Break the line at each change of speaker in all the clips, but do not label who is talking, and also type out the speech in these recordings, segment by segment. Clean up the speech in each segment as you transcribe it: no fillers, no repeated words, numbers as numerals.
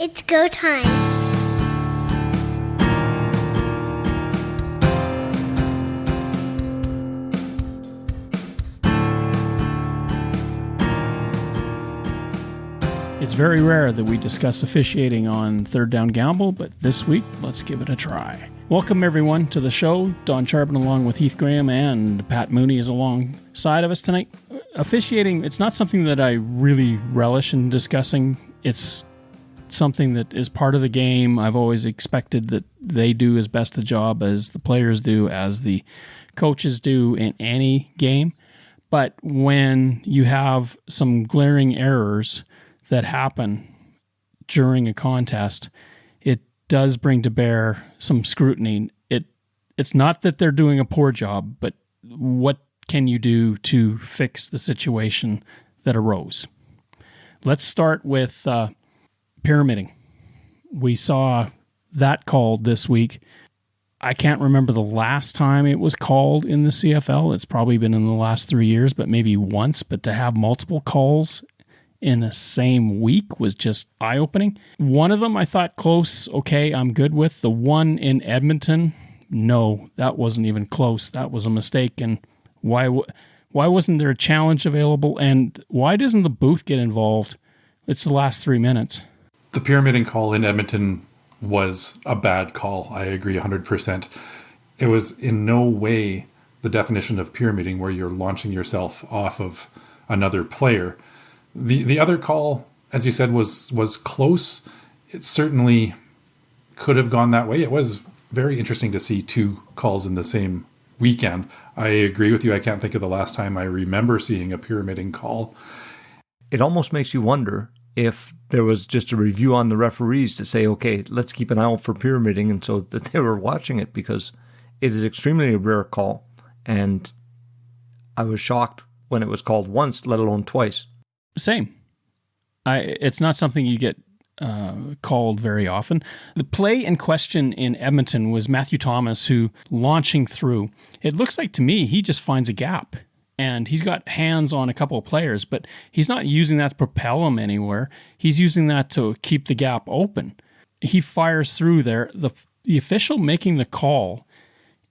It's go time.
It's very rare that we discuss officiating on Third Down Gamble, but this week, let's give it a try. Welcome, everyone, to the show. Don Charbon along with Heath Graham, and Pat Mooney is alongside of us tonight. Officiating, it's not something that I really relish in discussing. It's something that is part of the game. I've always expected that they do as best a job as the players do, as the coaches do in any game. But when you have some glaring errors that happen during a contest, it does bring to bear some scrutiny. It's not that they're doing a poor job, but what can you do to fix the situation that arose? Let's start with pyramiding. We saw that called this week. I can't remember the last time it was called in the CFL. It's probably been in the last 3 years, but maybe once. But to have multiple calls in the same week was just eye-opening. One of them I thought close, okay, I'm good with. The one in Edmonton, no, that wasn't even close. That was a mistake. And why wasn't there a challenge available? And why doesn't the booth get involved? It's the last 3 minutes.
The pyramiding call in Edmonton was a bad call. I agree 100%. It was in no way the definition of pyramiding where you're launching yourself off of another player. The other call, as you said, was close. It certainly could have gone that way. It was very interesting to see two calls in the same weekend. I agree with you. I can't think of the last time I remember seeing a pyramiding call.
It almost makes you wonder if there was just a review on the referees to say, okay, let's keep an eye out for pyramiding, and so that they were watching it, because it is extremely a rare call. And I was shocked when it was called once, let alone twice.
Same. It's not something you get called very often. The play in question in Edmonton was Matthew Thomas, who, launching through, it looks like to me he just finds a gap. And he's got hands on a couple of players, but he's not using that to propel him anywhere. He's using that to keep the gap open. He fires through there. The official making the call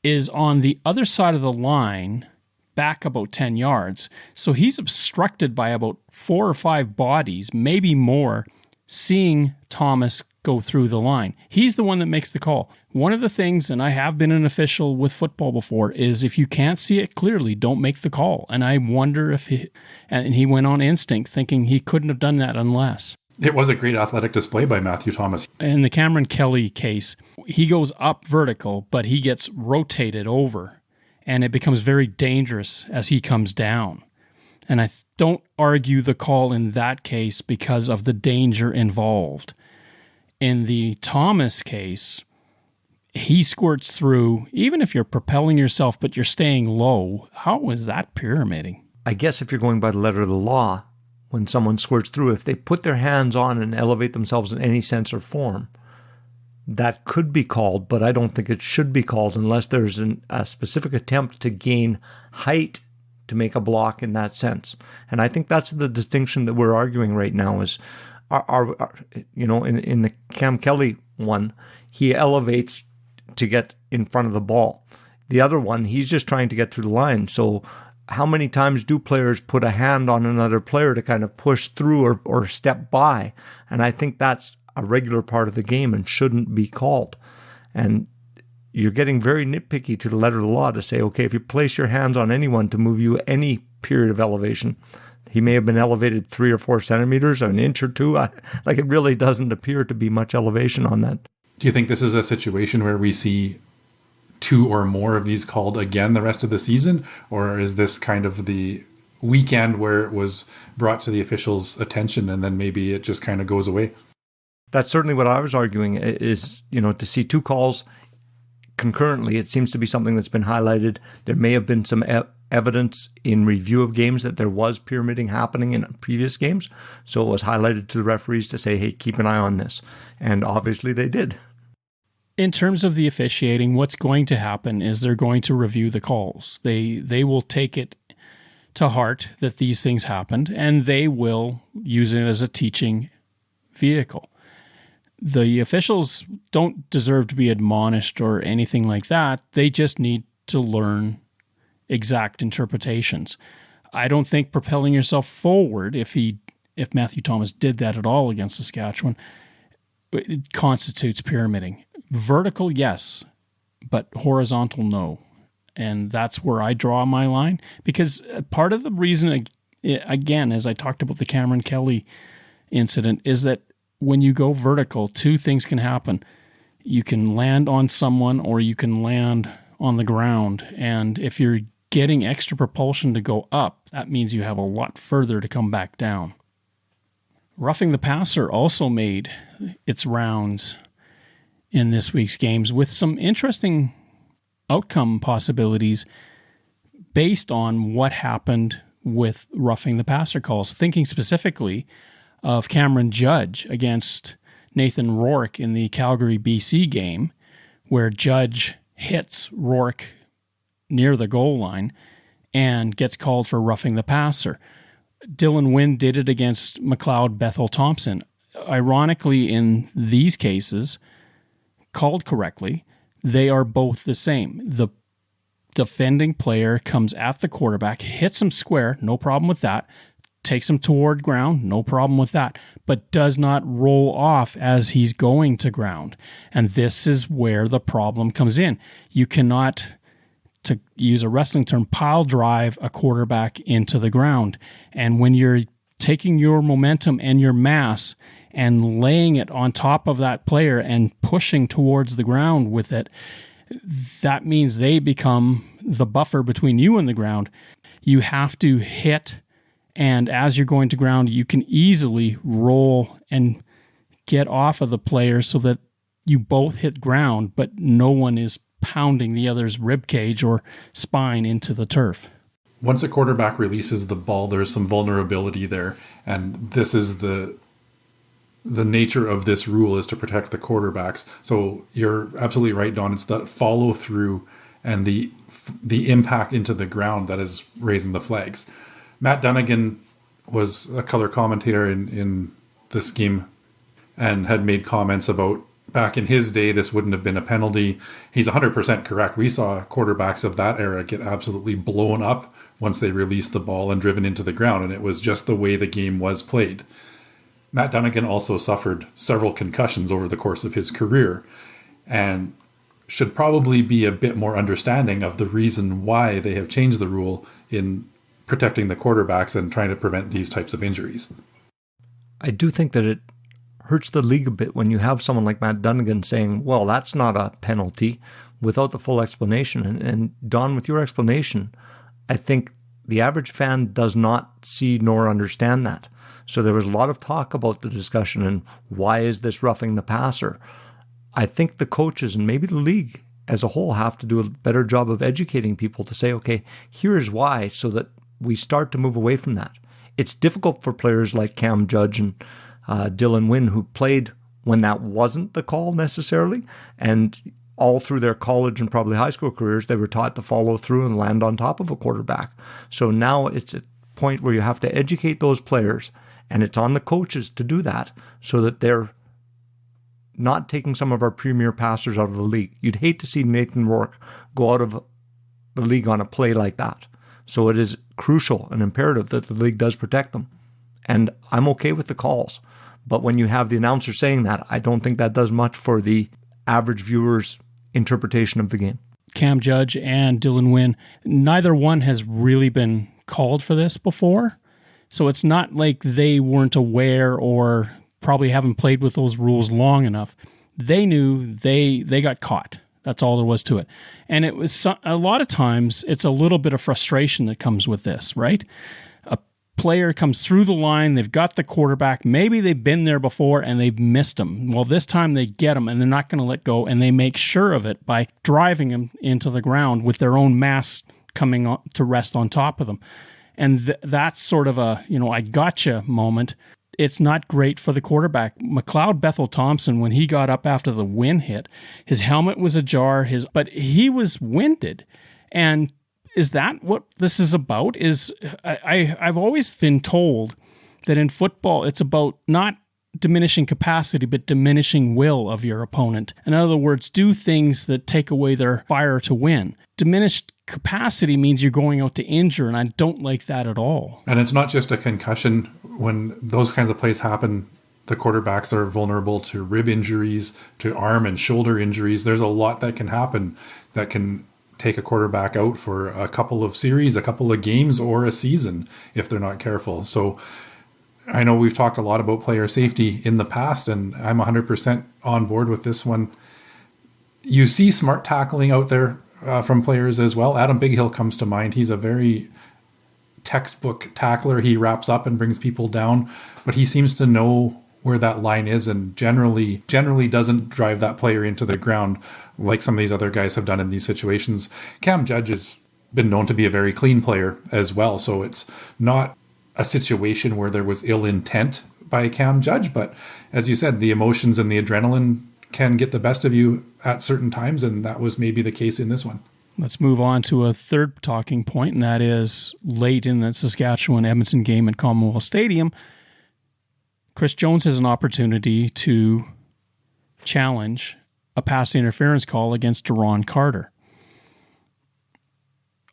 is on the other side of the line, back about 10 yards. So he's obstructed by about 4 or 5 bodies, maybe more, seeing Thomas go through the line. He's the one that makes the call. One of the things, and I have been an official with football before, is if you can't see it clearly, don't make the call. And I wonder if he went on instinct, thinking he couldn't have done that unless.
It was a great athletic display by Matthew Thomas.
In the Cameron Kelly case, he goes up vertical, but he gets rotated over. And it becomes very dangerous as he comes down. And I don't argue the call in that case because of the danger involved. In the Thomas case, he squirts through, even if you're propelling yourself but you're staying low. How is that pyramiding?
I guess if you're going by the letter of the law, when someone squirts through, if they put their hands on and elevate themselves in any sense or form, that could be called, but I don't think it should be called unless there's a specific attempt to gain height to make a block in that sense. And I think that's the distinction that we're arguing right now is, in the Cam Kelly one, he elevates to get in front of the ball. The other one, he's just trying to get through the line. So how many times do players put a hand on another player to kind of push through or step by? And I think that's a regular part of the game and shouldn't be called. And you're getting very nitpicky to the letter of the law to say, okay, if you place your hands on anyone to move you any period of elevation, he may have been elevated 3 or 4 centimeters, an inch or two. Like, it really doesn't appear to be much elevation on that.
Do you think this is a situation where we see 2 or more of these called again the rest of the season? Or is this kind of the weekend where it was brought to the officials' attention and then maybe it just kind of goes away?
That's certainly what I was arguing is, to see 2 calls concurrently. It seems to be something that's been highlighted. There may have been some evidence in review of games that there was pyramiding happening in previous games. So it was highlighted to the referees to say, hey, keep an eye on this. And obviously they did.
In terms of the officiating, what's going to happen is they're going to review the calls. They will take it to heart that these things happened, and they will use it as a teaching vehicle. The officials don't deserve to be admonished or anything like that. They just need to learn exact interpretations. I don't think propelling yourself forward, if Matthew Thomas did that at all against Saskatchewan, it constitutes pyramiding. Vertical, yes, but horizontal, no. And that's where I draw my line, because part of the reason, again, as I talked about the Cameron Kelly incident, is that when you go vertical, two things can happen. You can land on someone or you can land on the ground. And if you're getting extra propulsion to go up, that means you have a lot further to come back down. Roughing the passer also made its rounds in this week's games with some interesting outcome possibilities based on what happened with roughing the passer calls, thinking specifically of Cameron Judge against Nathan Rourke in the Calgary BC game, where Judge hits Rourke near the goal line and gets called for roughing the passer. Dylan Wynn did it against McLeod Bethel Thompson. Ironically, in these cases, called correctly, they are both the same. The defending player comes at the quarterback, hits him square, no problem with that, takes him toward ground, no problem with that, but does not roll off as he's going to ground. And this is where the problem comes in. You cannot, to use a wrestling term, pile drive a quarterback into the ground. And when you're taking your momentum and your mass and laying it on top of that player and pushing towards the ground with it, that means they become the buffer between you and the ground. You have to hit, and as you're going to ground, you can easily roll and get off of the player so that you both hit ground, but no one is pounding the other's rib cage or spine into the turf.
Once a quarterback releases the ball, there's some vulnerability there, and this is the nature of this rule, is to protect the quarterbacks. So you're absolutely right, Don. It's the follow through and the impact into the ground that is raising the flags. Matt Dunnigan was a color commentator in this game and had made comments about back in his day, this wouldn't have been a penalty. He's 100% correct. We saw quarterbacks of that era get absolutely blown up once they released the ball and driven into the ground, and it was just the way the game was played. Matt Dunnigan also suffered several concussions over the course of his career and should probably be a bit more understanding of the reason why they have changed the rule in protecting the quarterbacks and trying to prevent these types of injuries.
I do think that it hurts the league a bit when you have someone like Matt Dunnigan saying, well, that's not a penalty, without the full explanation. And Don, with your explanation, I think the average fan does not see nor understand that. So there was a lot of talk about the discussion and why is this roughing the passer? I think the coaches and maybe the league as a whole have to do a better job of educating people to say, okay, here's why, so that we start to move away from that. It's difficult for players like Cam Judge and Dylan Wynn, who played when that wasn't the call necessarily, and all through their college and probably high school careers, they were taught to follow through and land on top of a quarterback. So now it's a point where you have to educate those players, and it's on the coaches to do that so that they're not taking some of our premier passers out of the league. You'd hate to see Nathan Rourke go out of the league on a play like that. So it is crucial and imperative that the league does protect them. And I'm okay with the calls. But when you have the announcer saying that, I don't think that does much for the average viewer's interpretation of the game.
Cam Judge and Dylan Wynn, neither one has really been called for this before. So it's not like they weren't aware or probably haven't played with those rules long enough. They knew they got caught. That's all there was to it. And it was a lot of times it's a little bit of frustration that comes with this, right? A player comes through the line, they've got the quarterback, maybe they've been there before and they've missed him. Well, this time they get him and they're not going to let go, and they make sure of it by driving him into the ground with their own mass coming on to rest on top of them. And that's sort of a, I gotcha moment. It's not great for the quarterback. McLeod Bethel Thompson, when he got up after the wind hit, his helmet was ajar, but he was winded. And is that what this is about? I've always been told that in football, it's about not diminishing capacity, but diminishing will of your opponent. In other words, do things that take away their fire to win. Diminished capacity means you're going out to injure, and I don't like that at all.
And it's not just a concussion. When those kinds of plays happen, the quarterbacks are vulnerable to rib injuries, to arm and shoulder injuries. There's a lot that can happen that can take a quarterback out for a couple of series, a couple of games, or a season if they're not careful. So I know we've talked a lot about player safety in the past, and I'm 100% on board with this one. You see smart tackling out there from players as well. Adam Bighill comes to mind. He's a very textbook tackler. He wraps up and brings people down, but he seems to know where that line is and generally doesn't drive that player into the ground like some of these other guys have done in these situations. Cam Judge has been known to be a very clean player as well, so it's not a situation where there was ill intent by Cam Judge, but as you said, the emotions and the adrenaline can get the best of you at certain times, and that was maybe the case in this one.
Let's move on to a third talking point, and that is late in the Saskatchewan-Edmonton game at Commonwealth Stadium, Chris Jones has an opportunity to challenge a pass interference call against Deron Carter.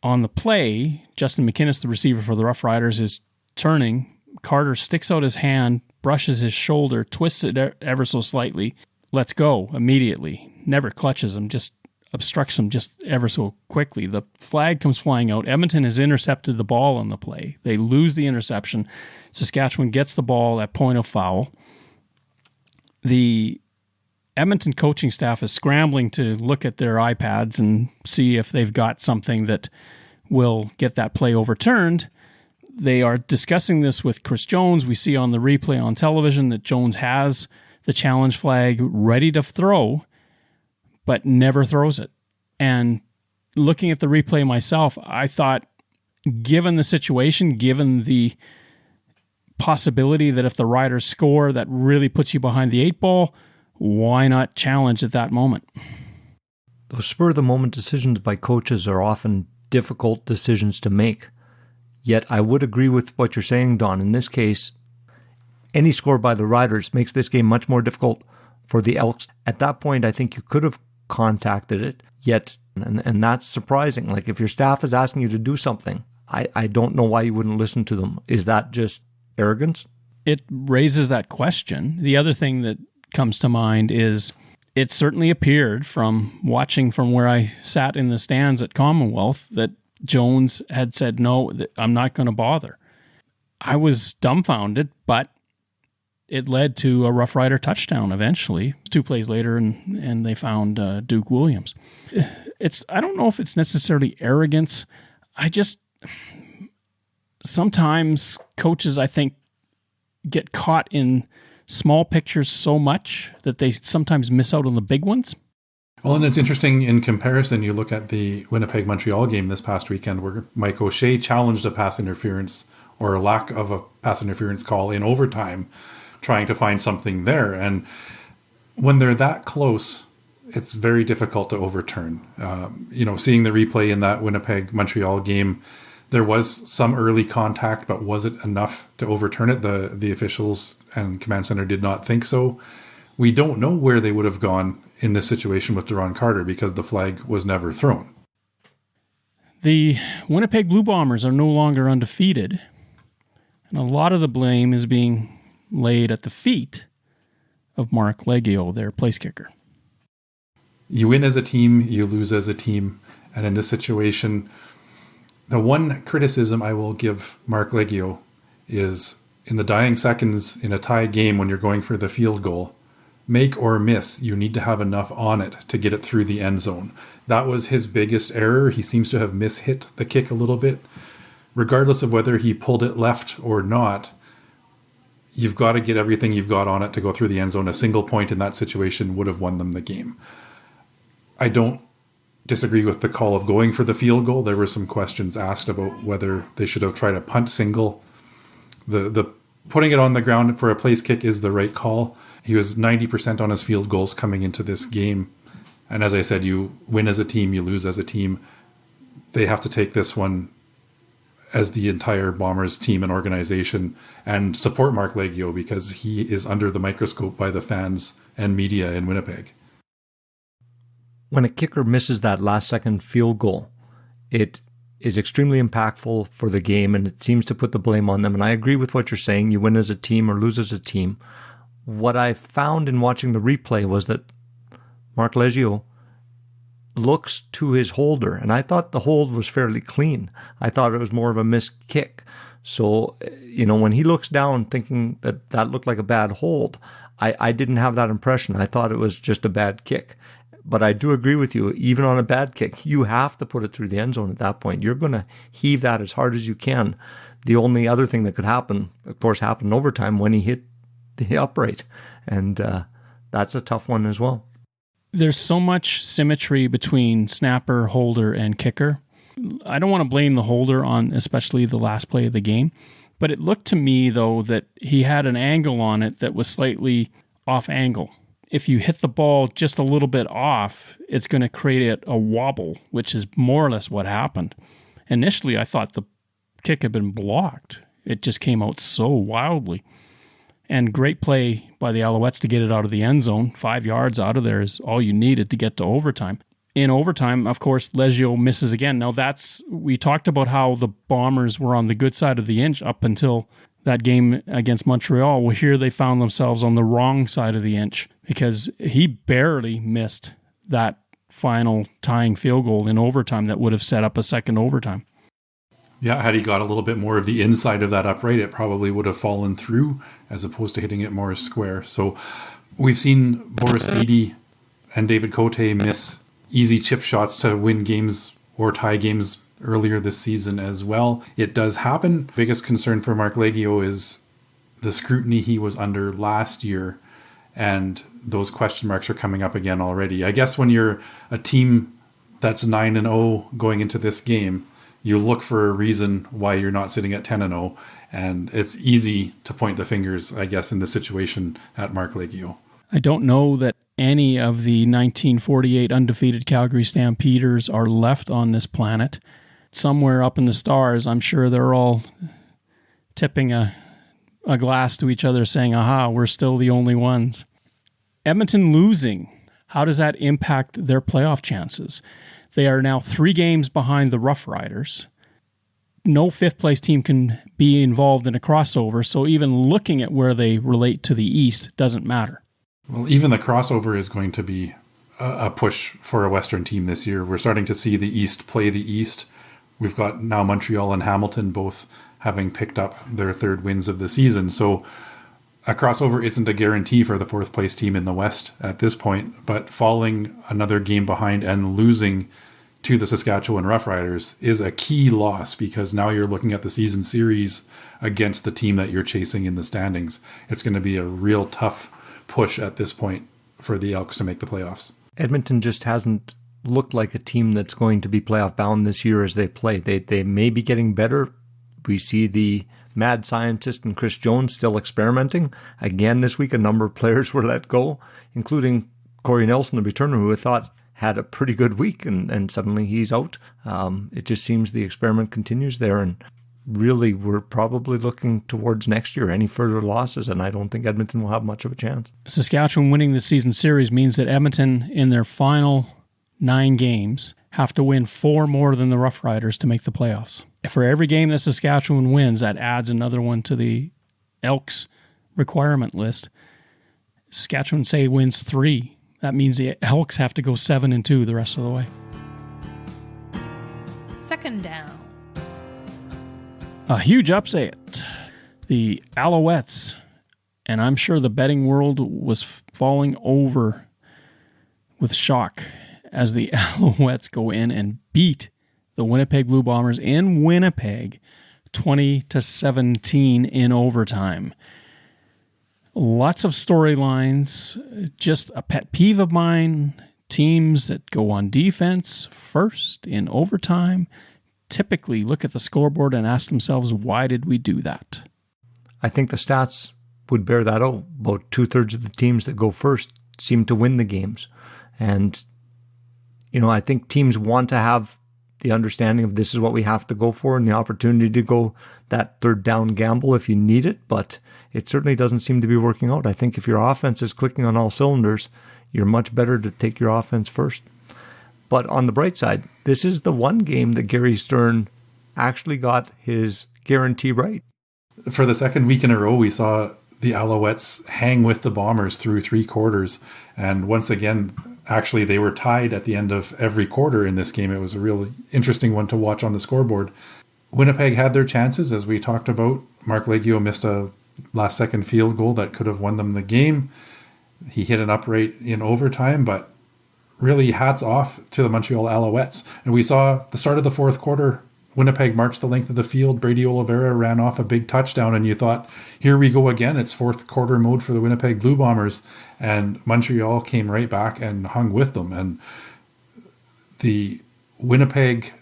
On the play, Justin McInnes, the receiver for the Rough Riders, is turning. Carter sticks out his hand, brushes his shoulder, twists it ever so slightly, lets go immediately, never clutches him, just obstructs him just ever so quickly. The flag comes flying out. Edmonton has intercepted the ball on the play. They lose the interception. Saskatchewan gets the ball at point of foul. The Edmonton coaching staff is scrambling to look at their iPads and see if they've got something that will get that play overturned. They are discussing this with Chris Jones. We see on the replay on television that Jones has the challenge flag ready to throw, but never throws it. And looking at the replay myself, I thought, given the situation, given the possibility that if the Riders score, that really puts you behind the eight ball, why not challenge at that moment?
Those spur-of-the-moment decisions by coaches are often difficult decisions to make. Yet I would agree with what you're saying, Don. In this case, any score by the Riders makes this game much more difficult for the Elks. At that point, I think you could have contacted it, yet, and that's surprising. Like, if your staff is asking you to do something, I don't know why you wouldn't listen to them. Is that just arrogance?
It raises that question. The other thing that comes to mind is it certainly appeared from watching from where I sat in the stands at Commonwealth that Jones had said, no, I'm not going to bother. I was dumbfounded, but it led to a Rough Rider touchdown eventually, 2 plays later, and they found Duke Williams. I don't know if it's necessarily arrogance. Sometimes coaches, I think, get caught in small pictures so much that they sometimes miss out on the big ones.
Well, and it's interesting in comparison, you look at the Winnipeg-Montreal game this past weekend where Mike O'Shea challenged a pass interference or a lack of a pass interference call in overtime, trying to find something there. And when they're that close, it's very difficult to overturn. Seeing the replay in that Winnipeg-Montreal game, there was some early contact, but was it enough to overturn it? The officials and command center did not think so. We don't know where they would have gone in this situation with Deron Carter because the flag was never thrown.
The Winnipeg Blue Bombers are no longer undefeated, and a lot of the blame is being laid at the feet of Marc Legghio, their place kicker.
You win as a team, you lose as a team, and in this situation, the one criticism I will give Marc Legghio is in the dying seconds in a tie game when you're going for the field goal, make or miss, you need to have enough on it to get it through the end zone. That was his biggest error. He seems to have mishit the kick a little bit. Regardless of whether he pulled it left or not, you've got to get everything you've got on it to go through the end zone. A single point in that situation would have won them the game. I don't disagree with the call of going for the field goal. There were some questions asked about whether they should have tried a punt single. The putting it on the ground for a place kick is the right call. He was 90% on his field goals coming into this game. And as I said, you win as a team, you lose as a team. They have to take this one as the entire Bombers team and organization and support Marc Legghio because he is under the microscope by the fans and media in Winnipeg.
When a kicker misses that last-second field goal, it is extremely impactful for the game, and it seems to put the blame on them. And I agree with what you're saying. You win as a team or lose as a team. What I found in watching the replay was that Marc Legghio looks to his holder, and I thought the hold was fairly clean. I thought it was more of a missed kick. So, when he looks down thinking that looked like a bad hold, I didn't have that impression. I thought it was just a bad kick. But I do agree with you, even on a bad kick, you have to put it through the end zone at that point. You're going to heave that as hard as you can. The only other thing that could happen, of course, happened in overtime when he hit the upright. And that's a tough one as well.
There's so much symmetry between snapper, holder, and kicker. I don't want to blame the holder on especially the last play of the game, but it looked to me, though, that he had an angle on it that was slightly off angle. If you hit the ball just a little bit off, it's going to create a wobble, which is more or less what happened. Initially, I thought the kick had been blocked. It just came out so wildly. And great play by the Alouettes to get it out of the end zone. 5 yards out of there is all you needed to get to overtime. In overtime, of course, Legghio misses again. Now we talked about how the Bombers were on the good side of the inch up until that game against Montreal. Well, here they found themselves on the wrong side of the inch because he barely missed that final tying field goal in overtime that would have set up a second overtime.
Yeah, had he got a little bit more of the inside of that upright, it probably would have fallen through as opposed to hitting it more square. So we've seen Boris Bede and David Cote miss easy chip shots to win games or tie games earlier this season as well. It does happen. Biggest concern for Marc Legghio is the scrutiny he was under last year, and those question marks are coming up again already. I guess when you're a team that's 9-0 going into this game, you look for a reason why you're not sitting at 10-0, and it's easy to point the fingers, I guess, in this situation at Marc Legghio.
I don't know that any of the 1948 undefeated Calgary Stampeders are left on this planet. Somewhere up in the stars, I'm sure they're all tipping a glass to each other saying, aha, we're still the only ones. Edmonton losing, how does that impact their playoff chances? They are now 3 games behind the Rough Riders. No fifth-place team can be involved in a crossover, so even looking at where they relate to the East doesn't matter.
Well, even the crossover is going to be a push for a Western team this year. We're starting to see the East play the East. We've got now Montreal and Hamilton both having picked up their 3rd wins of the season. So a crossover isn't a guarantee for the 4th place team in the West at this point, but falling another game behind and losing to the Saskatchewan Roughriders is a key loss because now you're looking at the season series against the team that you're chasing in the standings. It's going to be a real tough push at this point for the Elks to make the playoffs.
Edmonton just hasn't looked like a team that's going to be playoff bound this year as they play. They may be getting better. We see the mad scientist and Chris Jones still experimenting. Again, this week, a number of players were let go, including Corey Nelson, the returner, who I thought had a pretty good week, and suddenly he's out. It just seems the experiment continues there, and really we're probably looking towards next year. Any further losses, and I don't think Edmonton will have much of a chance.
Saskatchewan winning the season series means that Edmonton, in their final 9 games, have to win 4 more than the Rough Riders to make the playoffs. For every game that Saskatchewan wins, that adds another one to the Elks requirement list. Saskatchewan, say, wins 3. That means the Elks have to go 7-2 the rest of the way.
Second down.
A huge upset. The Alouettes, and I'm sure the betting world was falling over with shock as the Alouettes go in and beat the Winnipeg Blue Bombers in Winnipeg 20-17 in overtime. Lots of storylines. Just a pet peeve of mine. Teams that go on defense first in overtime typically look at the scoreboard and ask themselves, why did we do that?
I think the stats would bear that out. About 2/3 of the teams that go first seem to win the games. And, I think teams want to have the understanding of this is what we have to go for and the opportunity to go that third down gamble if you need it, but it certainly doesn't seem to be working out. I think if your offense is clicking on all cylinders, you're much better to take your offense first. But on the bright side, this is the one game that Gary Stern actually got his guarantee right.
For the second week in a row, we saw the Alouettes hang with the Bombers through 3 quarters. And once again, actually, they were tied at the end of every quarter in this game. It was a really interesting one to watch on the scoreboard. Winnipeg had their chances, as we talked about. Marc Legghio missed a last-second field goal that could have won them the game. He hit an upright in overtime, but really hats off to the Montreal Alouettes. And we saw the start of the fourth quarter, Winnipeg marched the length of the field. Brady Oliveira ran off a big touchdown, and you thought, here we go again. It's fourth quarter mode for the Winnipeg Blue Bombers. And Montreal came right back and hung with them. And the Winnipeg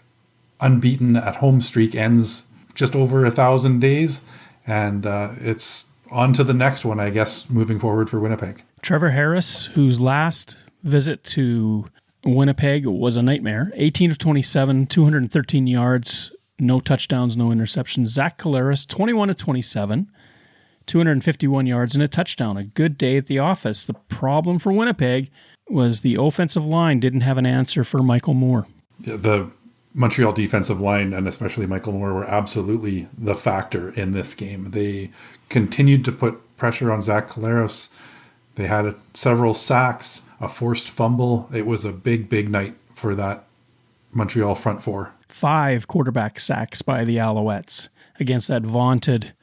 unbeaten at home streak ends just over 1,000 days. And it's on to the next one, I guess, moving forward for Winnipeg.
Trevor Harris, whose last visit to Winnipeg was a nightmare. 18 of 27, 213 yards, no touchdowns, no interceptions. Zach Collaros, 21 of 27, 251 yards and a touchdown. A good day at the office. The problem for Winnipeg was the offensive line didn't have an answer for Michael Moore.
The Montreal defensive line, and especially Michael Moore, were absolutely the factor in this game. They continued to put pressure on Zach Collaros. They had several sacks, a forced fumble. It was a big, big night for that Montreal front four. 5
quarterback sacks by the Alouettes against that vaunted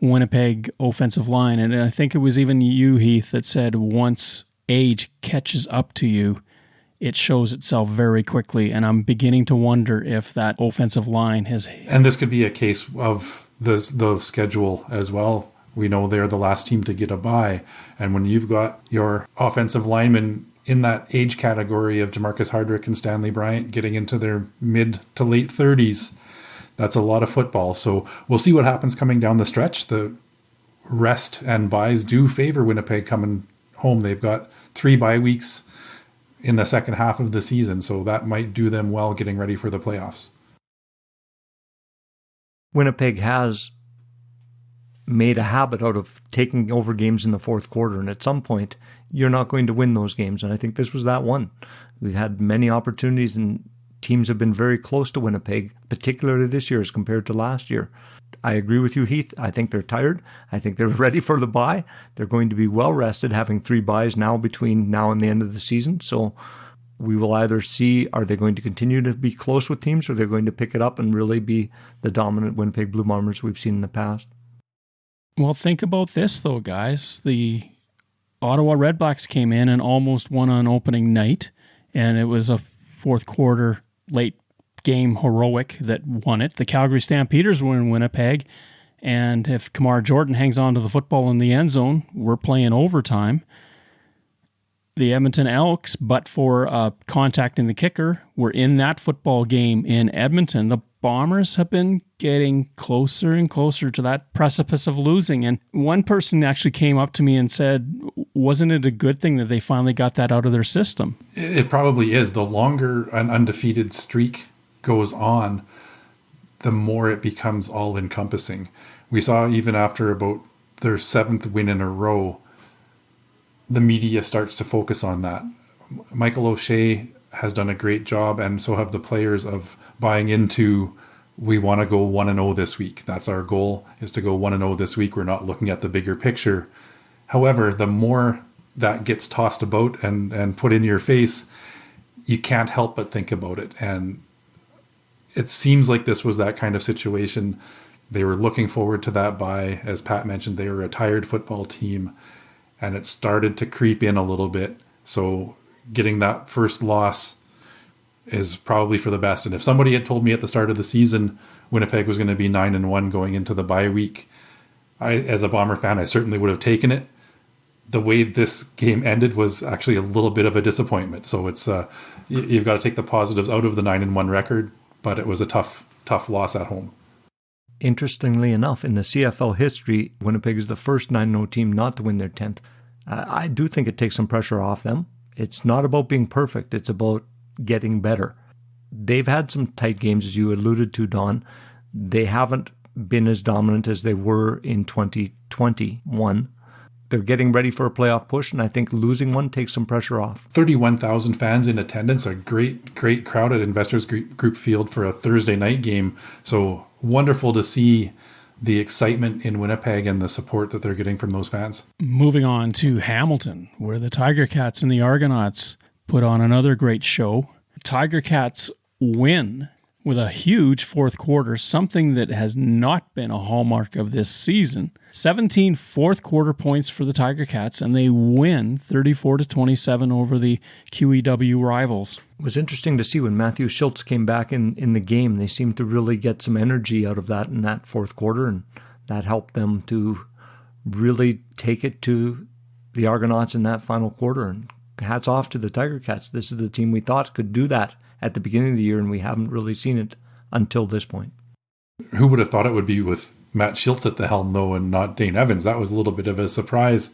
Winnipeg offensive line. And I think it was even you, Heath, that said once age catches up to you, it shows itself very quickly. And I'm beginning to wonder if that offensive line has...
And this could be a case of the schedule as well. We know they're the last team to get a bye. And when you've got your offensive linemen in that age category of Jamarcus Hardrick and Stanley Bryant getting into their mid to late 30s, that's a lot of football. So we'll see what happens coming down the stretch. The rest and byes do favor Winnipeg coming home. They've got 3 bye weeks in the second half of the season, so that might do them well getting ready for the playoffs.
Winnipeg has made a habit out of taking over games in the fourth quarter, and at some point you're not going to win those games, and I think this was that one. We've had many opportunities and teams have been very close to Winnipeg, particularly this year as compared to last year. I agree with you, Heath. I think they're tired. I think they're ready for the bye. They're going to be well rested, having 3 byes now between now and the end of the season. So we will either see, are they going to continue to be close with teams, or they're going to pick it up and really be the dominant Winnipeg Blue Bombers we've seen in the past.
Well, think about this, though, guys. The Ottawa Redblacks came in and almost won on opening night, and it was a fourth quarter late game heroic that won it. The Calgary Stampeders were in Winnipeg, and if Kamar Jordan hangs on to the football in the end zone, we're playing overtime. The Edmonton Elks, but for contacting the kicker, were in that football game in Edmonton. The Bombers have been getting closer and closer to that precipice of losing. And one person actually came up to me and said, wasn't it a good thing that they finally got that out of their system?
It probably is. The longer an undefeated streak goes on, the more it becomes all-encompassing. We saw even after about their 7th win in a row, the media starts to focus on that. Michael O'Shea has done a great job, and so have the players, of buying into, we want to go 1-0 this week. That's our goal, is to go 1-0 this week. We're not looking at the bigger picture. However, the more that gets tossed about and put in your face, you can't help but think about it. And it seems like this was that kind of situation. They were looking forward to that bye. As Pat mentioned, they were a tired football team, and it started to creep in a little bit. So getting that first loss is probably for the best. And if somebody had told me at the start of the season Winnipeg was going to be 9-1 going into the bye week, as a Bomber fan, I certainly would have taken it. The way this game ended was actually a little bit of a disappointment. So it's you've got to take the positives out of the 9-1 record, but it was a tough loss at home.
Interestingly enough, in the CFL history, Winnipeg is the first 9-0 team not to win their 10th. I do think it takes some pressure off them. It's not about being perfect. It's about getting better. they've had some tight games, as you alluded to, Don. They haven't been as dominant as they were in 2021. They're getting ready for a playoff push, and I think losing one takes some pressure off.
31,000 fans in attendance, a great crowd at Investors Group Field for a Thursday night game. So wonderful to see the excitement in Winnipeg and the support that they're getting from those fans.
Moving on to Hamilton, where the Tiger Cats and the Argonauts put on another great show. Tiger Cats win with a huge fourth quarter, something that has not been a hallmark of this season. 17 fourth quarter points for the Tiger Cats, and they win 34-27 over the QEW rivals.
It was interesting to see when Matthew Schultz came back in the game. They seemed to really get some energy out of that in that fourth quarter, and that helped them to really take it to the Argonauts in that final quarter. And hats off to the Tiger Cats. This is the team we thought could do that at the beginning of the year, and we haven't really seen it until this point.
Who would have thought it would be with Matt Schultz at the helm, though, and not Dane Evans? That was a little bit of a surprise.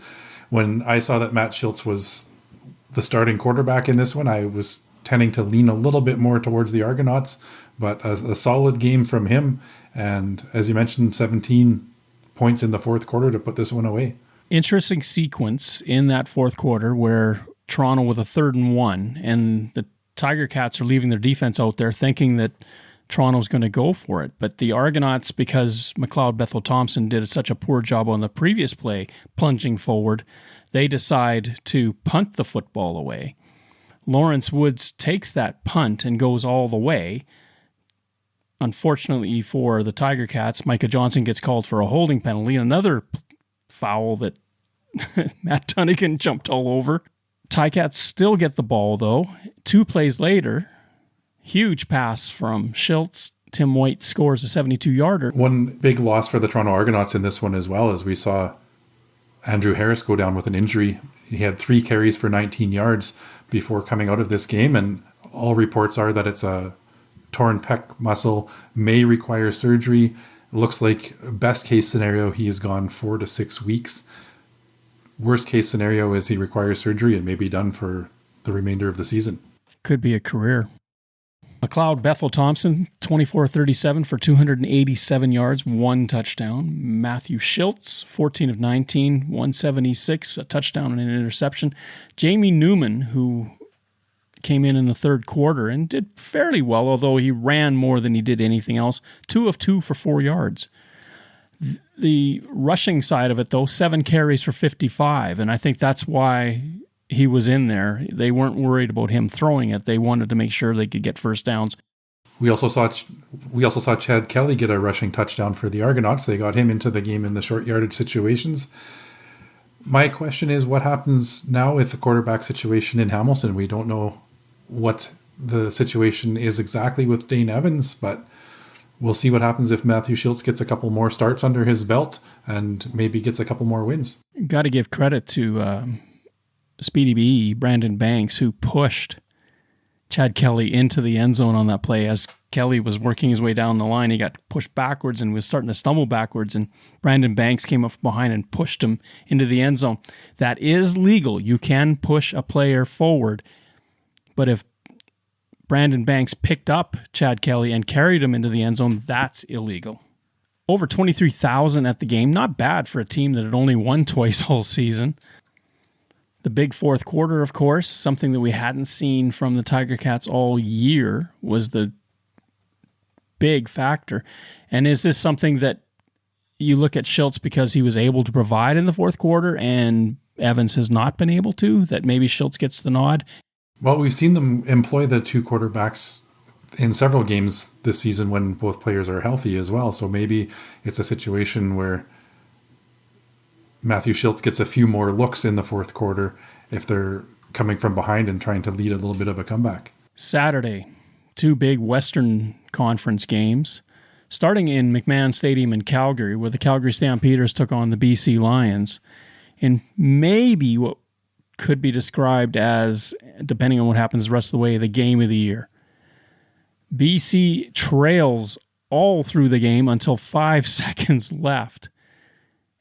When I saw that Matt Schultz was the starting quarterback in this one, I was tending to lean a little bit more towards the Argonauts, but a solid game from him. And as you mentioned, 17 points in the fourth quarter to put this one away.
Interesting sequence in that fourth quarter where Toronto with a 3rd and 1, and the Tiger Cats are leaving their defense out there thinking that Toronto's going to go for it. But the Argonauts, because McLeod Bethel-Thompson did such a poor job on the previous play, plunging forward, they decide to punt the football away. Lawrence Woods takes that punt and goes all the way. Unfortunately for the Tiger Cats, Micah Johnson gets called for a holding penalty, another foul that Matt Dunnigan jumped all over. Ticats still get the ball, though. 2 plays later, huge pass from Schultz. Tim White scores a 72-yarder.
One big loss for the Toronto Argonauts in this one as well, as we saw Andrew Harris go down with an injury. He had 3 carries for 19 yards before coming out of this game, and all reports are that it's a torn pec muscle, may require surgery. Looks like best case scenario, he is gone 4 to 6 weeks. Worst case scenario is he requires surgery and may be done for the remainder of the season.
Could be a career. McLeod Bethel-Thompson, 24-37 for 287 yards, 1 touchdown. Matthew Schultz, 14 of 19, 176, a touchdown and an interception. Jamie Newman, who came in the third quarter and did fairly well, although he ran more than he did anything else, 2 of 2 for 4 yards. The rushing side of it, though, 7 carries for 55, and I think that's why he was in there. They weren't worried about him throwing it. They wanted to make sure they could get first downs.
We also saw Chad Kelly get a rushing touchdown for the Argonauts. They got him into the game in the short yardage situations. My question is, what happens now with the quarterback situation in Hamilton? We don't know what the situation is exactly with Dane Evans, but we'll see what happens if Matthew Schultz gets a couple more starts under his belt and maybe gets a couple more wins.
Got to give credit to Speedy B, Brandon Banks, who pushed Chad Kelly into the end zone on that play. As Kelly was working his way down the line, he got pushed backwards and was starting to stumble backwards, and Brandon Banks came up behind and pushed him into the end zone. That is legal. You can push a player forward, but if Brandon Banks picked up Chad Kelly and carried him into the end zone, that's illegal. Over 23,000 at the game. Not bad for a team that had only won twice all season. The big fourth quarter, of course, something that we hadn't seen from the Tiger Cats all year, was the big factor. And is this something that you look at Schultz because he was able to provide in the fourth quarter and Evans has not been able to, that maybe Schultz gets the nod?
Well, we've seen them employ the 2 quarterbacks in several games this season when both players are healthy as well. So maybe it's a situation where Matthew Schultz gets a few more looks in the fourth quarter if they're coming from behind and trying to lead a little bit of a comeback.
Saturday, 2 big Western Conference games, starting in McMahon Stadium in Calgary, where the Calgary Stampeders took on the BC Lions in maybe what could be described as, depending on what happens the rest of the way, the game of the year. BC trails all through the game until 5 seconds left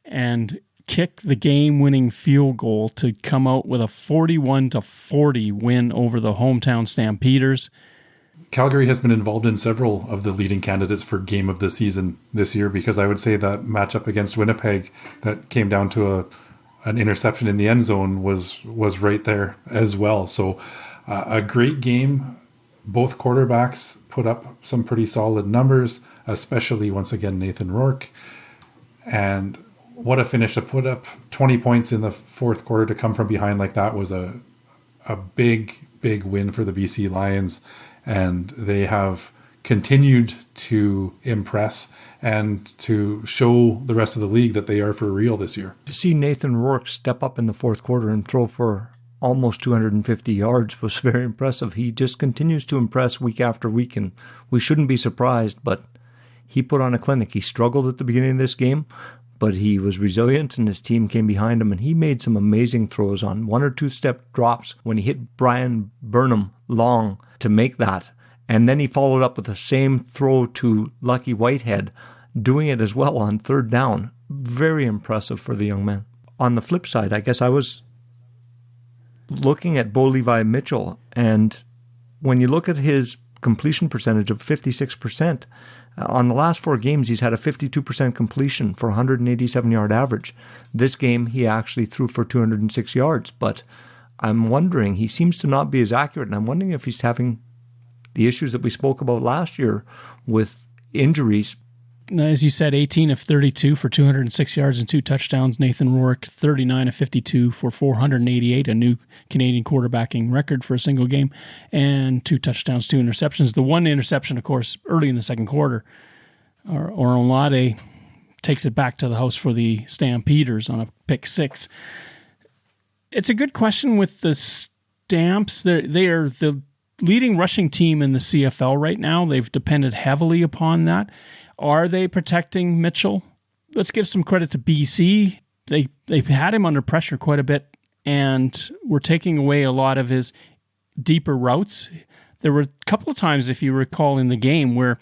and kick the game-winning field goal to come out with a 41-40 win over the hometown Stampeders.
Calgary has been involved in several of the leading candidates for game of the season this year, because I would say that matchup against Winnipeg that came down to an interception in the end zone was right there as well. So a great game. Both quarterbacks put up some pretty solid numbers, especially once again Nathan Rourke. And what a finish to put up 20 points in the fourth quarter to come from behind like that was a big win for the BC Lions. And they have continued to impress and to show the rest of the league that they are for real this year.
To see Nathan Rourke step up in the fourth quarter and throw for almost 250 yards was very impressive. He just continues to impress week after week, and we shouldn't be surprised, but he put on a clinic. He struggled at the beginning of this game, but he was resilient, and his team came behind him, and he made some amazing throws on 1 or 2 step drops when he hit Brian Burnham long to make that. And then he followed up with the same throw to Lucky Whitehead, doing it as well on third down. Very impressive for the young man. On the flip side, I guess I was looking at Bo Levi Mitchell, and when you look at his completion percentage of 56%, on the last 4 games, he's had a 52% completion for 187-yard average. This game, he actually threw for 206 yards, but I'm wondering, he seems to not be as accurate, and I'm wondering if he's having the issues that we spoke about last year with injuries.
As you said, 18 of 32 for 206 yards and 2 touchdowns. Nathan Rourke, 39 of 52 for 488, a new Canadian quarterbacking record for a single game, and 2 touchdowns, 2 interceptions. The one interception, of course, early in the second quarter, Oronlade takes it back to the house for the Stampeders on a pick 6. It's a good question with the Stamps. They are the leading rushing team in the CFL right now. They've depended heavily upon that. Are they protecting Mitchell? Let's give some credit to BC. They've had him under pressure quite a bit, and were taking away a lot of his deeper routes. There were a couple of times, if you recall, in the game where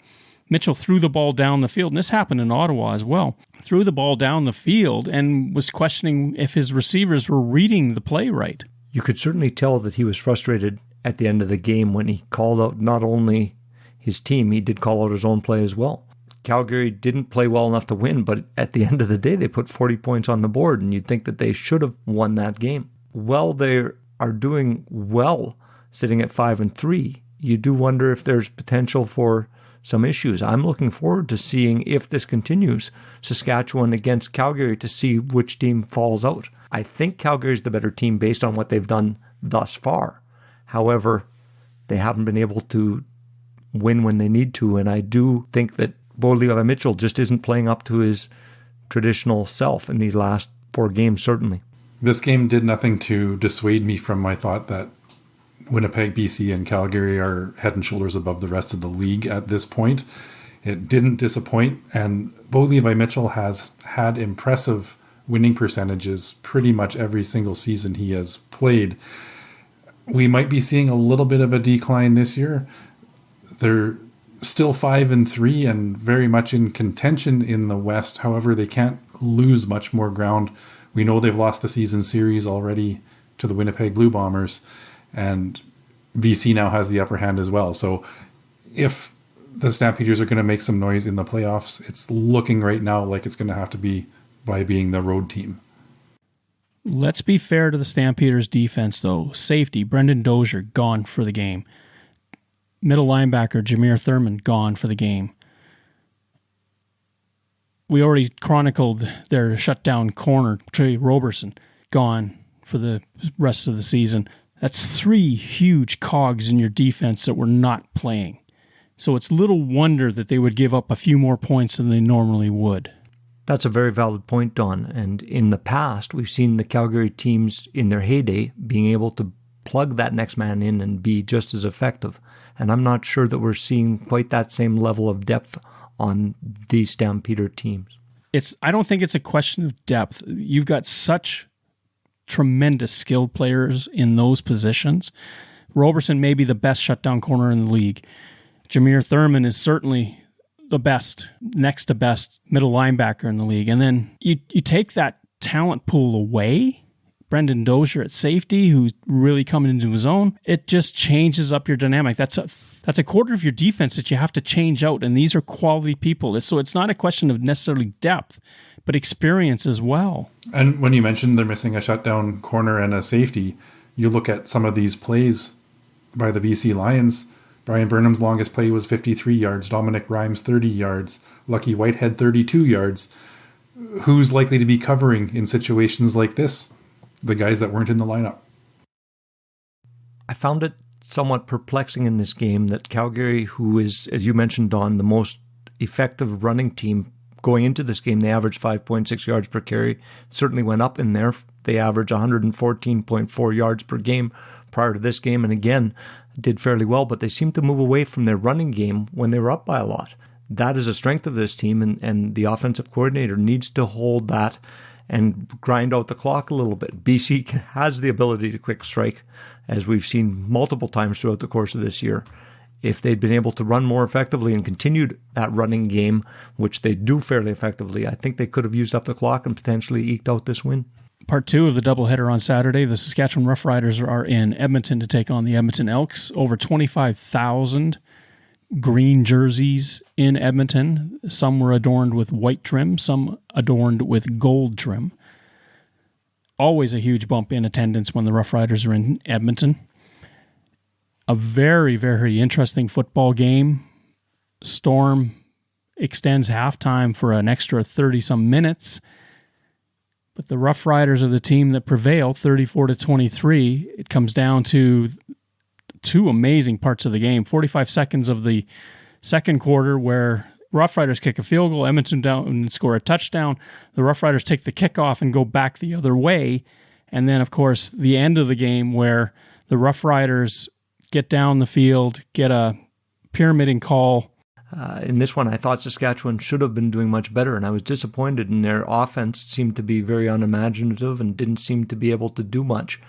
Mitchell threw the ball down the field, and this happened in Ottawa as well, threw the ball down the field and was questioning if his receivers were reading the play right.
You could certainly tell that he was frustrated at the end of the game when he called out not only his team, he did call out his own play as well. Calgary didn't play well enough to win, but at the end of the day, they put 40 points on the board, and you'd think that they should have won that game. Well, they are doing well, sitting at 5-3. You do wonder if there's potential for some issues. I'm looking forward to seeing, if this continues, Saskatchewan against Calgary to see which team falls out. I think Calgary's the better team based on what they've done thus far. However, they haven't been able to win when they need to, and I do think that Bo Levi Mitchell just isn't playing up to his traditional self in these last 4 games, certainly.
This game did nothing to dissuade me from my thought that Winnipeg, BC, and Calgary are head and shoulders above the rest of the league at this point. It didn't disappoint, and Bo Levi Mitchell has had impressive winning percentages pretty much every single season he has played. We might be seeing a little bit of a decline this year. They're still 5-3 and very much in contention in the West. However, they can't lose much more ground. We know they've lost the season series already to the Winnipeg Blue Bombers, and BC now has the upper hand as well. So if the Stampeders are going to make some noise in the playoffs, it's looking right now like it's going to have to be by being the road team.
Let's be fair to the Stampeders defense, though. Safety, Brendan Dozier, gone for the game. Middle linebacker, Jameer Thurman, gone for the game. We already chronicled their shutdown corner, Trey Roberson, gone for the rest of the season. That's 3 huge cogs in your defense that were not playing. So it's little wonder that they would give up a few more points than they normally would.
That's a very valid point, Don. And in the past, we've seen the Calgary teams in their heyday being able to plug that next man in and be just as effective. And I'm not sure that we're seeing quite that same level of depth on these Stampeder teams.
I don't think it's a question of depth. You've got such tremendous skilled players in those positions. Roberson may be the best shutdown corner in the league. Jameer Thurman is certainly the best, next to best middle linebacker in the league. And then you take that talent pool away Brendan Dozier at safety, who's really coming into his own. It just changes up your dynamic. That's a quarter of your defense that you have to change out, and these are quality people. So it's not a question of necessarily depth, but experience as well.
And when you mentioned they're missing a shutdown corner and a safety, you look at some of these plays by the BC Lions. Brian Burnham's longest play was 53 yards. Dominic Rhymes, 30 yards. Lucky Whitehead, 32 yards. Who's likely to be covering in situations like this? The guys that weren't in the lineup.
I found it somewhat perplexing in this game that Calgary, who is, as you mentioned, Don, the most effective running team going into this game, they averaged 5.6 yards per carry. Certainly went up in there. They averaged 114.4 yards per game prior to this game, and again, did fairly well, but they seemed to move away from their running game when they were up by a lot. That is a strength of this team, and the offensive coordinator needs to hold that and grind out the clock a little bit. BC has the ability to quick strike, as we've seen multiple times throughout the course of this year. If they'd been able to run more effectively and continued that running game, which they do fairly effectively, I think they could have used up the clock and potentially eked out this win.
Part 2 of the doubleheader on Saturday, the Saskatchewan Roughriders are in Edmonton to take on the Edmonton Elks. Over 25,000 green jerseys in Edmonton. Some were adorned with white trim, some adorned with gold trim. Always a huge bump in attendance when the Roughriders are in Edmonton. A very, very interesting football game. Storm extends halftime for an extra 30-some minutes. But the Roughriders are the team that prevail, 34-23. It comes down to two amazing parts of the game. 45 seconds of the second quarter where Roughriders kick a field goal, Edmonton down and score a touchdown. The Roughriders take the kickoff and go back the other way. And then, of course, the end of the game where the Roughriders get down the field, get a pyramiding call.
In this one, I thought Saskatchewan should have been doing much better, and I was disappointed in their offense. Seemed to be very unimaginative and didn't seem to be able to do much.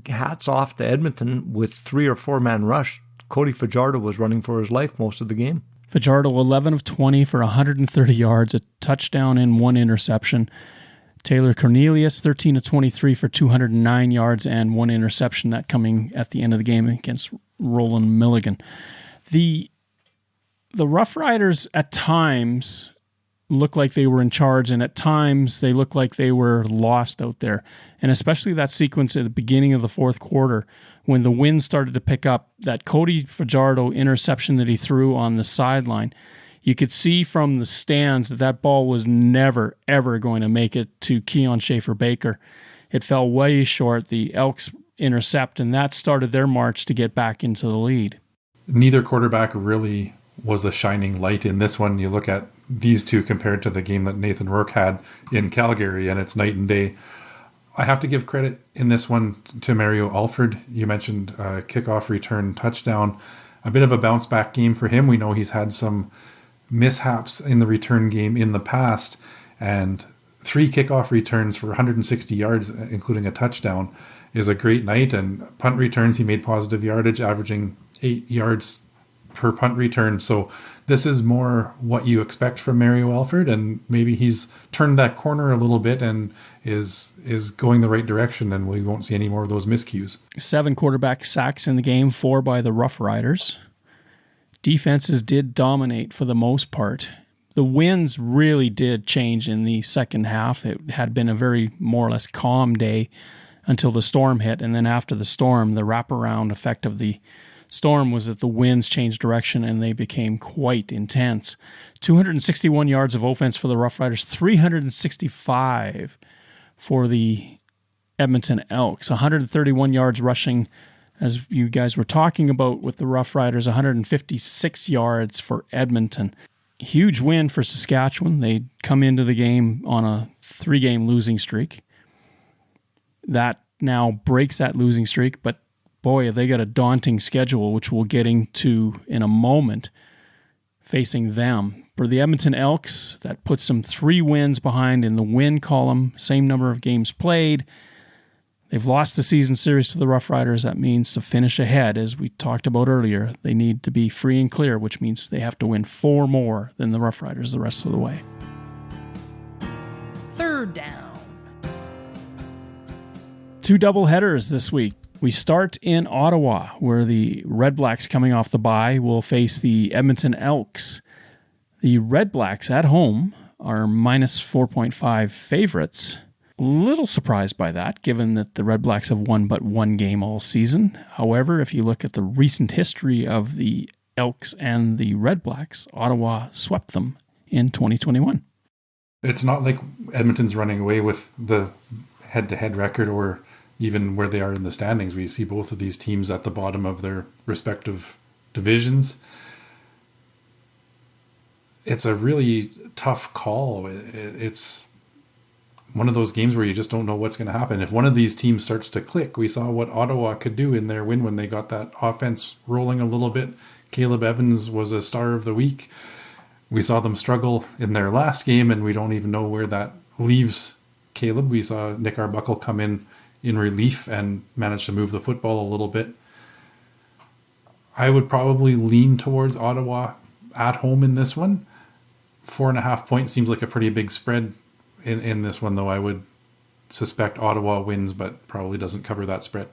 Hats off to Edmonton with 3 or 4 man rush. Cody Fajardo was running for his life most of the game.
Fajardo 11 of 20 for 130 yards, a touchdown and 1 interception. Taylor Cornelius 13 of 23 for 209 yards and 1 interception, that coming at the end of the game against Roland Milligan. The Roughriders at times look like they were in charge, and at times they look like they were lost out there. And especially that sequence at the beginning of the fourth quarter when the wind started to pick up, that Cody Fajardo interception that he threw on the sideline, you could see from the stands that ball was never, ever going to make it to Keon Schaefer-Baker. It fell way short. The Elks intercept, and that started their march to get back into the lead.
Neither quarterback really was a shining light in this one. You look at these two compared to the game that Nathan Rourke had in Calgary, and it's night and day. I have to give credit in this one to Mario Alford. You mentioned kickoff return touchdown. A bit of a bounce back game for him. We know he's had some mishaps in the return game in the past, and 3 kickoff returns for 160 yards, including a touchdown, is a great night. And punt returns, he made positive yardage, averaging 8 yards per punt return. So this is more what you expect from Mario Alford, and maybe he's turned that corner a little bit and is going the right direction, and we won't see any more of those miscues. 7
quarterback sacks in the game, 4 by the Roughriders. Defenses did dominate for the most part. The winds really did change in the second half. It had been a very more or less calm day until the storm hit, and then after the storm, the wraparound effect of the storm was that the winds changed direction and they became quite intense. 261 yards of offense for the Roughriders, 365 for the Edmonton Elks, 131 yards rushing, as you guys were talking about with the Roughriders, 156 yards for Edmonton. Huge win for Saskatchewan. They come into the game on a 3-game losing streak. That now breaks that losing streak, but boy, have they got a daunting schedule, which we'll get into in a moment, facing them. For the Edmonton Elks, that puts them 3 wins behind in the win column, same number of games played. They've lost the season series to the Roughriders. That means to finish ahead, as we talked about earlier, they need to be free and clear, which means they have to win 4 more than the Roughriders the rest of the way.
Third down.
Two doubleheaders this week. We start in Ottawa, where the Red Blacks, coming off the bye, will face the Edmonton Elks. The Red Blacks at home are minus 4.5 favorites. A little surprised by that, given that the Red Blacks have won but one game all season. However, if you look at the recent history of the Elks and the Red Blacks, Ottawa swept them in 2021.
It's not like Edmonton's running away with the head-to-head record or even where they are in the standings. We see both of these teams at the bottom of their respective divisions. It's a really tough call. It's one of those games where you just don't know what's going to happen. If one of these teams starts to click, we saw what Ottawa could do in their win when they got that offense rolling a little bit. Caleb Evans was a star of the week. We saw them struggle in their last game, and we don't even know where that leaves Caleb. We saw Nick Arbuckle come in relief and manage to move the football a little bit. I would probably lean towards Ottawa at home in this one. 4.5 points seems like a pretty big spread in this one, though. I would suspect Ottawa wins, but probably doesn't cover that spread.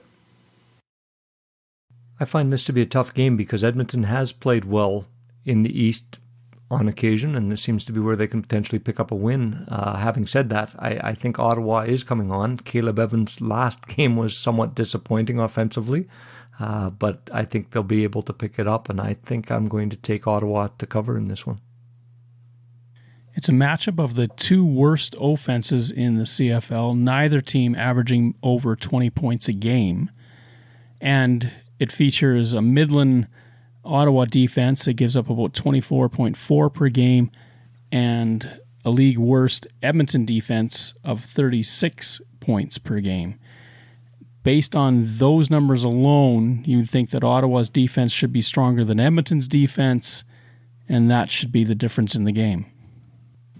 I find this to be a tough game because Edmonton has played well in the East on occasion, and this seems to be where they can potentially pick up a win. Having said that, I think Ottawa is coming on. Caleb Evans' last game was somewhat disappointing offensively, but I think they'll be able to pick it up, and I think I'm going to take Ottawa to cover in this one.
It's a matchup of the two worst offenses in the CFL, neither team averaging over 20 points a game, and it features a Midland Ottawa defense that gives up about 24.4 per game and a league worst Edmonton defense of 36 points per game. Based on those numbers alone, you'd think that Ottawa's defense should be stronger than Edmonton's defense, and that should be the difference in the game.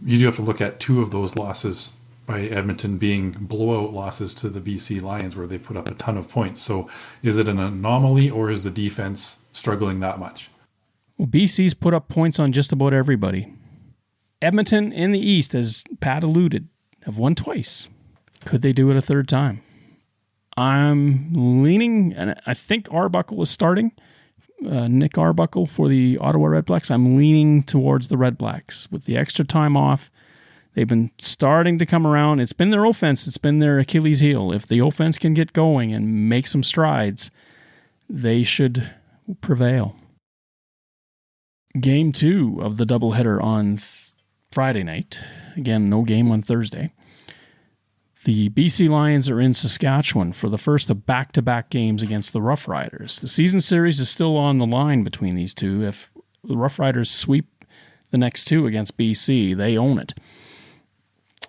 You do have to look at two of those losses by Edmonton being blowout losses to the BC Lions, where they put up a ton of points. So is it an anomaly, or is the defense struggling that much?
Well, BC's put up points on just about everybody. Edmonton in the East, as Pat alluded, have won twice. Could they do it a third time? I'm leaning, and I think Arbuckle is starting. Nick Arbuckle for the Ottawa Red Blacks. I'm leaning towards the Red Blacks. With the extra time off, they've been starting to come around. It's been their offense. It's been their Achilles heel. If the offense can get going and make some strides, they should prevail. Game 2 of the doubleheader on Friday night. Again, no game on Thursday. The BC Lions are in Saskatchewan for the first of back-to-back games against the Rough Riders. The season series is still on the line between these two. If the Rough Riders sweep the next two against BC, they own it.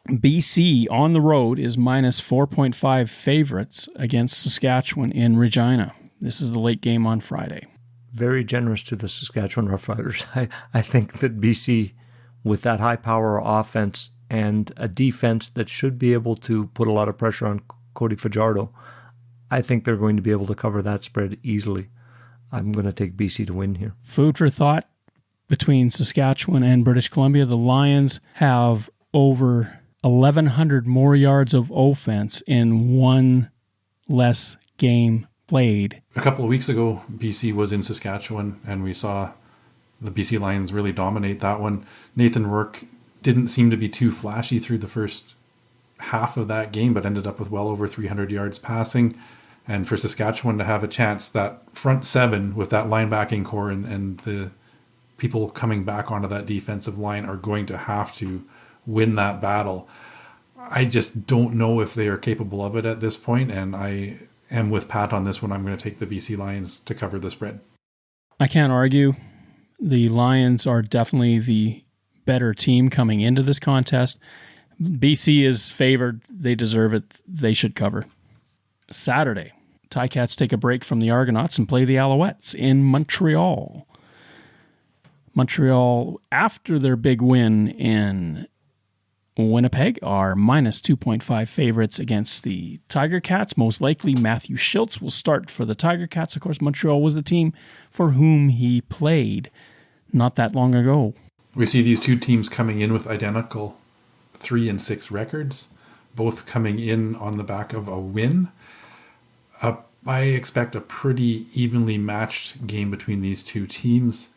BC on the road is minus 4.5 favorites against Saskatchewan in Regina. This is the late game on Friday.
Very generous to the Saskatchewan Roughriders. I think that BC, with that high power offense and a defense that should be able to put a lot of pressure on Cody Fajardo, I think they're going to be able to cover that spread easily. I'm going to take BC to win here.
Food for thought between Saskatchewan and British Columbia. The Lions have over 1,100 more yards of offense in one less game played.
A couple of weeks ago, BC was in Saskatchewan, and we saw the BC Lions really dominate that one. Nathan Rourke didn't seem to be too flashy through the first half of that game, but ended up with well over 300 yards passing. And for Saskatchewan to have a chance, that front seven with that linebacking core and the people coming back onto that defensive line are going to have to win that battle. I just don't know if they are capable of it at this point, and I am with Pat on this one. I'm going to take the BC Lions to cover the spread.
I can't argue. The Lions are definitely the better team coming into this contest. BC is favored. They deserve it. They should cover. Saturday, Ticats take a break from the Argonauts and play the Alouettes in Montreal. Montreal, after their big win in Winnipeg, are minus 2.5 favorites against the Tiger Cats. Most likely, Matthew Schultz will start for the Tiger Cats. Of course, Montreal was the team for whom he played not that long ago.
We see these two teams coming in with identical 3-6 records, both coming in on the back of a win. I expect a pretty evenly matched game between these two teams.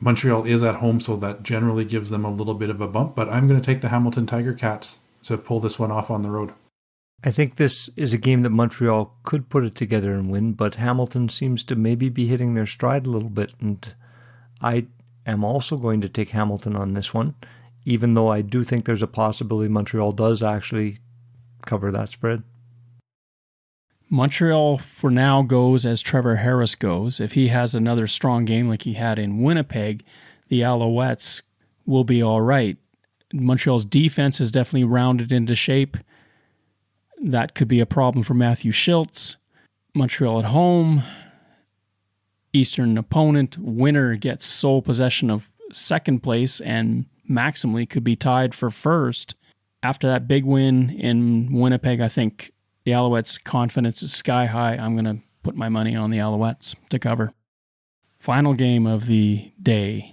Montreal is at home, so that generally gives them a little bit of a bump, but I'm going to take the Hamilton Tiger Cats to pull this one off on the road.
I think this is a game that Montreal could put it together and win, but Hamilton seems to maybe be hitting their stride a little bit, and I am also going to take Hamilton on this one, even though I do think there's a possibility Montreal does actually cover that spread.
Montreal for now goes as Trevor Harris goes. If he has another strong game like he had in Winnipeg, the Alouettes will be all right. Montreal's defense is definitely rounded into shape. That could be a problem for Matthew Schiltz. Montreal at home, Eastern opponent, winner gets sole possession of second place and maximally could be tied for first. After that big win in Winnipeg, I think the Alouettes' confidence is sky high. I'm going to put my money on the Alouettes to cover. Final game of the day.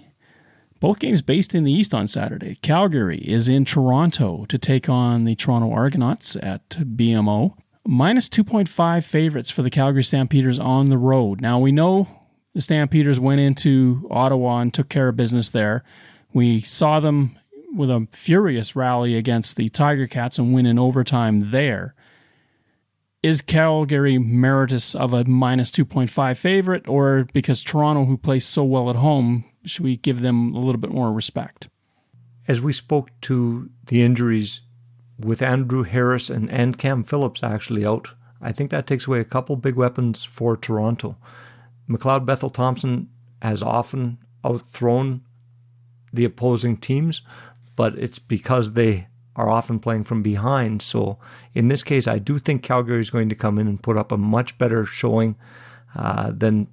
Both games based in the East on Saturday. Calgary is in Toronto to take on the Toronto Argonauts at BMO. Minus 2.5 favorites for the Calgary Stampeders on the road. Now, we know the Stampeders went into Ottawa and took care of business there. We saw them with a furious rally against the Tiger Cats and win in overtime there. Is Calgary meritorious of a minus 2.5 favorite, or because Toronto, who plays so well at home, should we give them a little bit more respect?
As we spoke to the injuries with Andrew Harris and Cam Phillips actually out, I think that takes away a couple big weapons for Toronto. McLeod Bethel-Thompson has often outthrown the opposing teams, but it's because they are often playing from behind. So in this case, I do think Calgary is going to come in and put up a much better showing than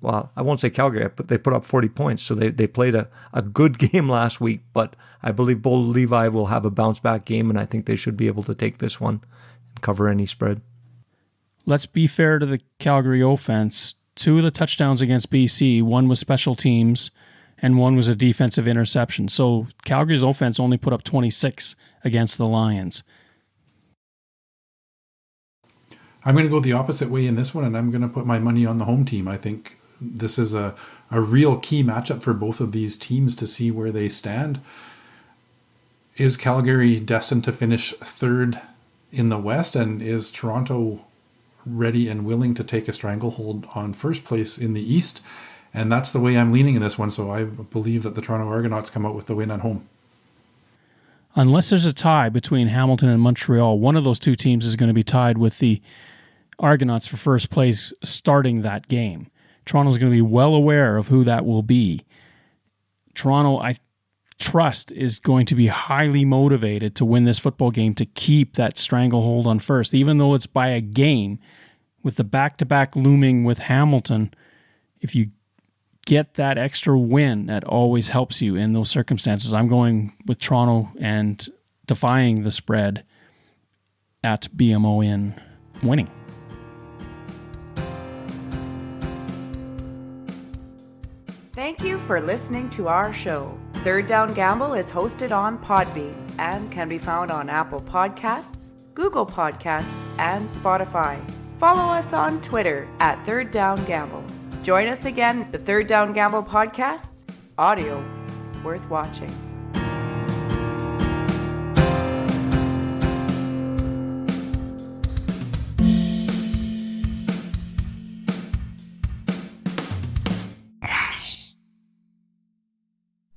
well, I won't say Calgary, but they put up 40 points. So they played a good game last week, but I believe Bo Levi will have a bounce-back game, and I think they should be able to take this one and cover any spread.
Let's be fair to the Calgary offense. 2 of the touchdowns against BC, one was special teams, and one was a defensive interception. So Calgary's offense only put up 26 against the Lions.
I'm going to go the opposite way in this one, and I'm going to put my money on the home team. I think this is a real key matchup for both of these teams to see where they stand. Is Calgary destined to finish third in the West, and is Toronto ready and willing to take a stranglehold on first place in the East? And that's the way I'm leaning in this one, so I believe that the Toronto Argonauts come out with the win at home.
Unless there's a tie between Hamilton and Montreal, one of those two teams is going to be tied with the Argonauts for first place starting that game. Toronto's going to be well aware of who that will be. Toronto, I trust, is going to be highly motivated to win this football game to keep that stranglehold on first, even though it's by a game. With the back-to-back looming with Hamilton, if you get that extra win, that always helps you in those circumstances. I'm going with Toronto and defying the spread at BMO in winning.
Thank you for listening to our show. Third Down Gamble is hosted on Podbean and can be found on Apple Podcasts, Google Podcasts, and Spotify. Follow us on Twitter at Third Down Gamble. Join us again, the Third Down Gamble podcast, audio worth watching.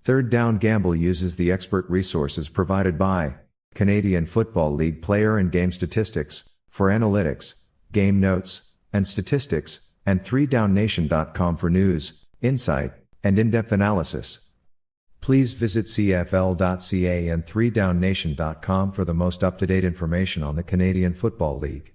Third Down Gamble uses the expert resources provided by Canadian Football League player and game statistics for analytics, game notes, and statistics, and 3downnation.com for news, insight, and in-depth analysis. Please visit cfl.ca and 3downnation.com for the most up-to-date information on the Canadian Football League.